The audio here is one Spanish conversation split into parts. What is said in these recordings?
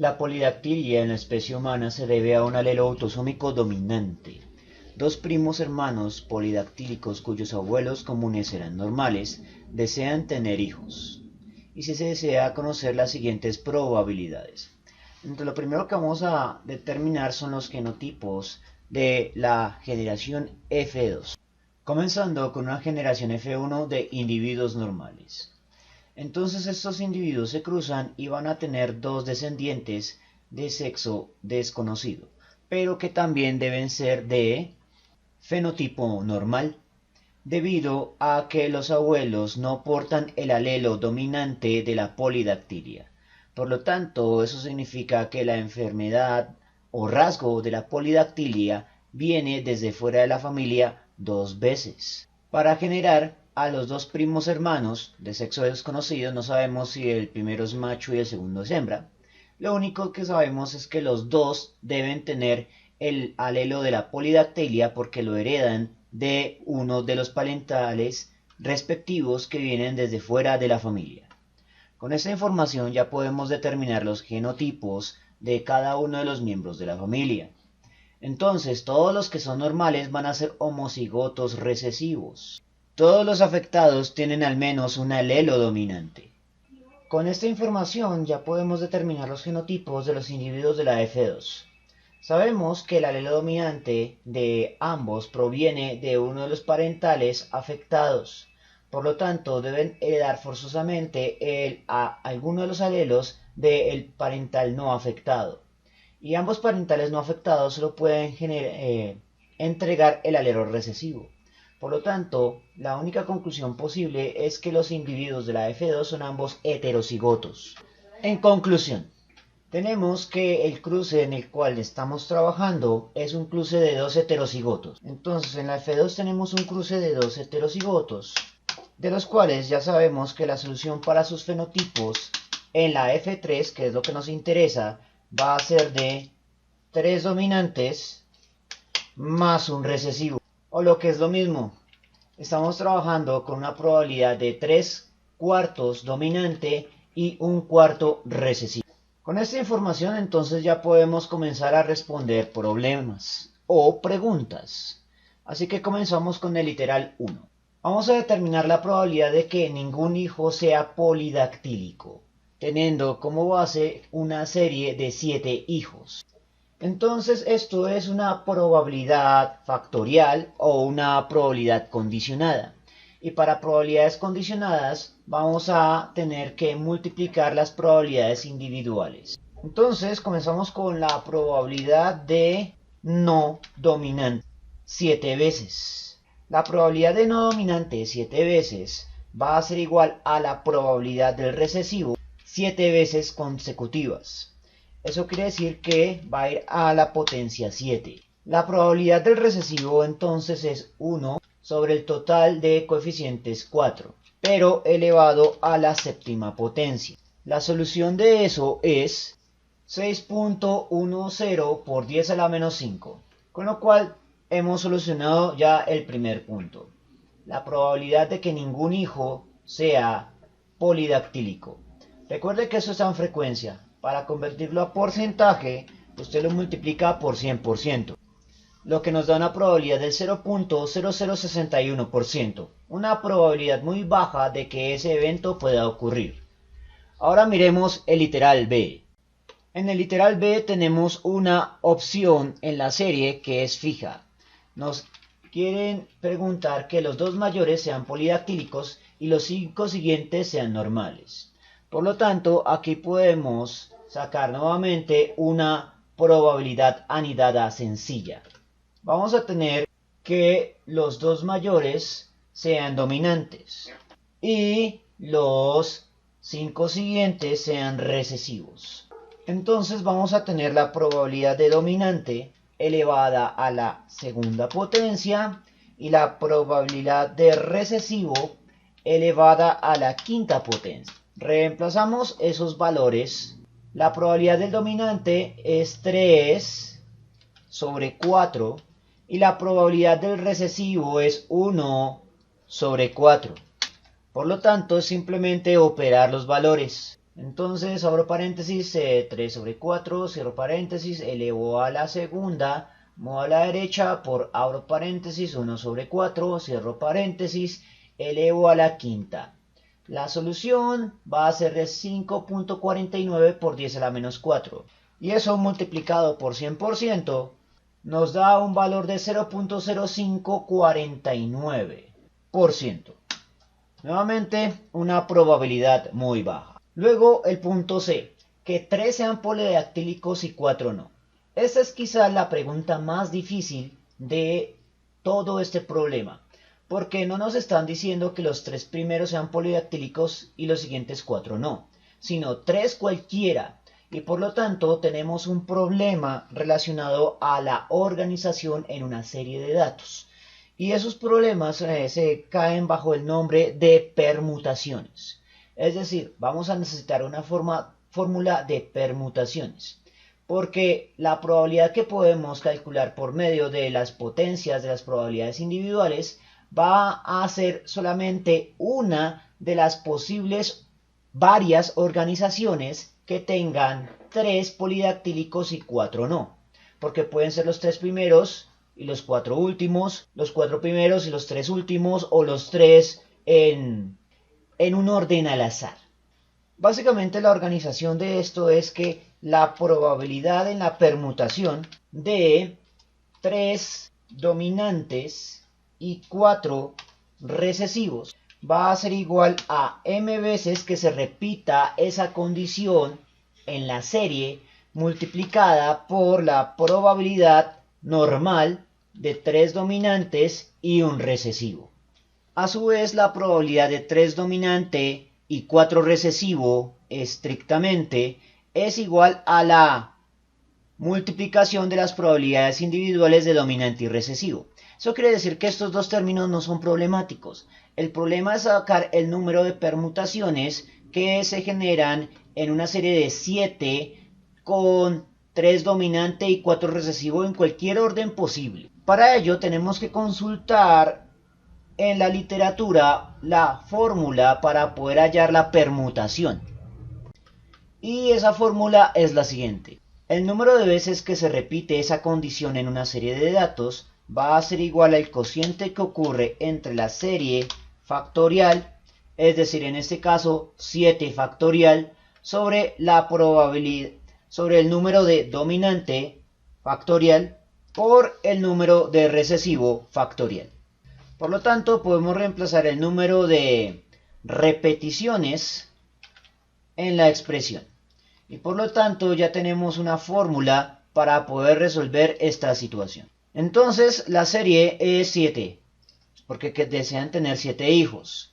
La polidactilia en la especie humana se debe a un alelo autosómico dominante. Dos primos hermanos polidactílicos cuyos abuelos comunes eran normales desean tener hijos. Y si se desea conocer las siguientes probabilidades. Entonces, lo primero que vamos a determinar son los genotipos de la generación F2, comenzando con una generación F1 de individuos normales. Entonces estos individuos se cruzan y van a tener dos descendientes de sexo desconocido, pero que también deben ser de fenotipo normal, debido a que los abuelos no portan el alelo dominante de la polidactilia. Por lo tanto, eso significa que la enfermedad o rasgo de la polidactilia viene desde fuera de la familia dos veces. Para generar a los dos primos hermanos de sexo desconocido, no sabemos si el primero es macho y el segundo es hembra. Lo único que sabemos es que los dos deben tener el alelo de la polidactilia porque lo heredan de uno de los parentales respectivos que vienen desde fuera de la familia. Con esta información ya podemos determinar los genotipos de cada uno de los miembros de la familia. Entonces, todos los que son normales van a ser homocigotos recesivos. Todos los afectados tienen al menos un alelo dominante. Con esta información ya podemos determinar los genotipos de los individuos de la F2. Sabemos que el alelo dominante de ambos proviene de uno de los parentales afectados. Por lo tanto, deben heredar forzosamente alguno de los alelos del parental no afectado. Y ambos parentales no afectados solo pueden entregar el alelo recesivo. Por lo tanto, la única conclusión posible es que los individuos de la F2 son ambos heterocigotos. En conclusión, tenemos que el cruce en el cual estamos trabajando es un cruce de dos heterocigotos. Entonces, en la F2 tenemos un cruce de dos heterocigotos, de los cuales ya sabemos que la solución para sus fenotipos en la F3, que es lo que nos interesa, va a ser de 3 dominantes más un recesivo. O lo que es lo mismo, estamos trabajando con una probabilidad de 3/4 dominante y 1/4 recesivo. Con esta información entonces ya podemos comenzar a responder problemas o preguntas. Así que comenzamos con el literal 1. Vamos a determinar la probabilidad de que ningún hijo sea polidactílico, teniendo como base una serie de 7 hijos. Entonces esto es una probabilidad factorial o una probabilidad condicionada. Y para probabilidades condicionadas vamos a tener que multiplicar las probabilidades individuales. Entonces comenzamos con la probabilidad de no dominante 7 veces. La probabilidad de no dominante 7 veces va a ser igual a la probabilidad del recesivo 7 veces consecutivas. Eso quiere decir que va a ir a la potencia 7. La probabilidad del recesivo entonces es 1 sobre el total de coeficientes 4, pero elevado a la séptima potencia. La solución de eso es 6.10 por 10 a la menos 5, con lo cual hemos solucionado ya el primer punto. La probabilidad de que ningún hijo sea polidactílico. Recuerde que eso está en frecuencia. Para convertirlo a porcentaje, usted lo multiplica por 100%, lo que nos da una probabilidad del 0.0061%, una probabilidad muy baja de que ese evento pueda ocurrir. Ahora miremos el literal B. En el literal B tenemos una opción en la serie que es fija. Nos quieren preguntar que los dos mayores sean polidactílicos y los 5 siguientes sean normales. Por lo tanto, aquí podemos sacar nuevamente una probabilidad anidada sencilla. Vamos a tener que los dos mayores sean dominantes y los 5 siguientes sean recesivos. Entonces vamos a tener la probabilidad de dominante elevada a la segunda potencia y la probabilidad de recesivo elevada a la quinta potencia. Reemplazamos esos valores. La probabilidad del dominante es 3 sobre 4 y la probabilidad del recesivo es 1 sobre 4. Por lo tanto, es simplemente operar los valores. Entonces abro paréntesis, 3 sobre 4, cierro paréntesis, elevo a la segunda, muevo a la derecha por abro paréntesis, 1 sobre 4, cierro paréntesis, elevo a la quinta. La solución va a ser de 5.49 por 10 a la menos 4. Y eso multiplicado por 100% nos da un valor de 0.0549%. Nuevamente, una probabilidad muy baja. Luego el punto C, que 3 sean polidactílicos y 4 no. Esta es quizás la pregunta más difícil de todo este problema, porque no nos están diciendo que los 3 primeros sean polidactílicos y los siguientes 4 no, sino 3 cualquiera. Y por lo tanto tenemos un problema relacionado a la organización en una serie de datos. Y esos problemas se caen bajo el nombre de permutaciones. Es decir, vamos a necesitar una fórmula de permutaciones. Porque la probabilidad que podemos calcular por medio de las potencias de las probabilidades individuales va a ser solamente una de las posibles varias organizaciones que tengan 3 polidactílicos y 4 no. Porque pueden ser los 3 primeros y los 4 últimos, los 4 primeros y los 3 últimos, o los 3 en un orden al azar. Básicamente la organización de esto es que la probabilidad en la permutación de 3 dominantes y 4 recesivos va a ser igual a m veces que se repita esa condición en la serie multiplicada por la probabilidad normal de 3 dominantes y un recesivo. A su vez, la probabilidad de 3 dominante y 4 recesivo estrictamente es igual a la multiplicación de las probabilidades individuales de dominante y recesivo. Eso quiere decir que estos dos términos no son problemáticos. El problema es sacar el número de permutaciones que se generan en una serie de 7 con 3 dominante y 4 recesivo en cualquier orden posible. Para ello tenemos que consultar en la literatura la fórmula para poder hallar la permutación. Y esa fórmula es la siguiente. El número de veces que se repite esa condición en una serie de datos va a ser igual al cociente que ocurre entre la serie factorial, es decir, en este caso 7 factorial, sobre la probabilidad, sobre el número de dominante factorial por el número de recesivo factorial. Por lo tanto, podemos reemplazar el número de repeticiones en la expresión. Y por lo tanto ya tenemos una fórmula para poder resolver esta situación. Entonces la serie es 7, porque desean tener 7 hijos.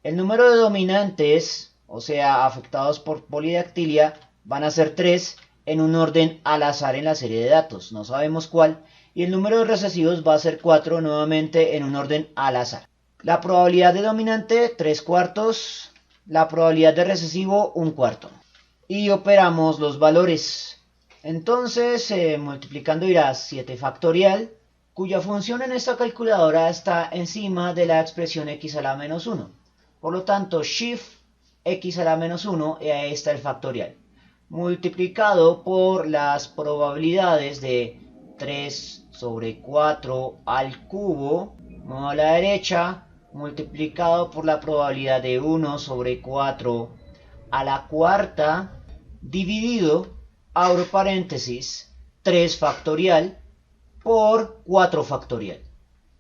El número de dominantes, o sea, afectados por polidactilia, van a ser 3 en un orden al azar en la serie de datos, no sabemos cuál. Y el número de recesivos va a ser 4 nuevamente en un orden al azar. La probabilidad de dominante, 3 cuartos. La probabilidad de recesivo, 1 cuarto. Y operamos los valores. Entonces, multiplicando irá 7 factorial, cuya función en esta calculadora está encima de la expresión x a la menos 1. Por lo tanto, shift x a la menos 1, y ahí está el factorial. Multiplicado por las probabilidades de 3 sobre 4 al cubo, muevo a la derecha, multiplicado por la probabilidad de 1 sobre 4 a la cuarta, dividido, abro paréntesis, 3 factorial por 4 factorial.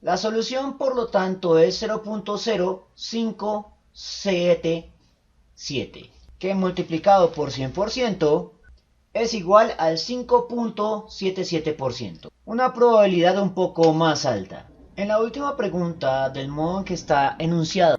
La solución, por lo tanto, es 0.0577, que multiplicado por 100% es igual al 5.77%. Una probabilidad un poco más alta. En la última pregunta, del modo en que está enunciado,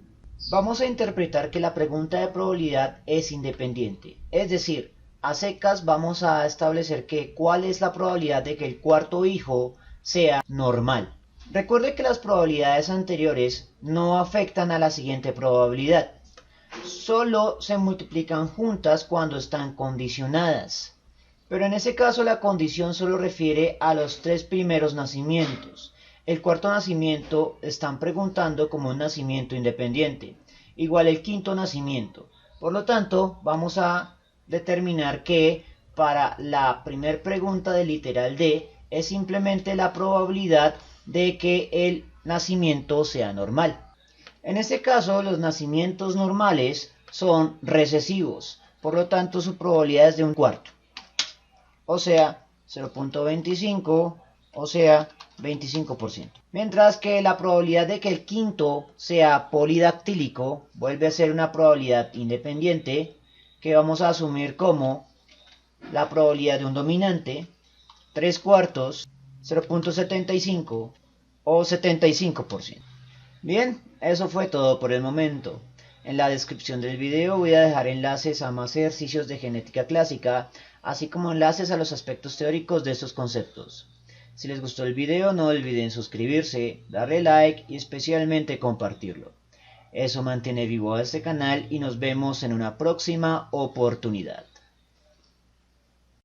vamos a interpretar que la pregunta de probabilidad es independiente. Es decir, a secas vamos a establecer que cuál es la probabilidad de que el cuarto hijo sea normal. Recuerde que las probabilidades anteriores no afectan a la siguiente probabilidad. Solo se multiplican juntas cuando están condicionadas. Pero en ese caso la condición solo refiere a los 3 primeros nacimientos. El cuarto nacimiento están preguntando como un nacimiento independiente. Igual el quinto nacimiento. Por lo tanto, vamos a determinar que para la primera pregunta del literal D es simplemente la probabilidad de que el nacimiento sea normal. En este caso, los nacimientos normales son recesivos, por lo tanto su probabilidad es de un cuarto, o sea, 0.25, o sea, 25%. Mientras que la probabilidad de que el quinto sea polidactílico vuelve a ser una probabilidad independiente que vamos a asumir como la probabilidad de un dominante, 3 cuartos, 0.75 o 75%. Bien, eso fue todo por el momento. En la descripción del video voy a dejar enlaces a más ejercicios de genética clásica, así como enlaces a los aspectos teóricos de estos conceptos. Si les gustó el video, no olviden suscribirse, darle like y especialmente compartirlo. Eso mantiene vivo a este canal y nos vemos en una próxima oportunidad.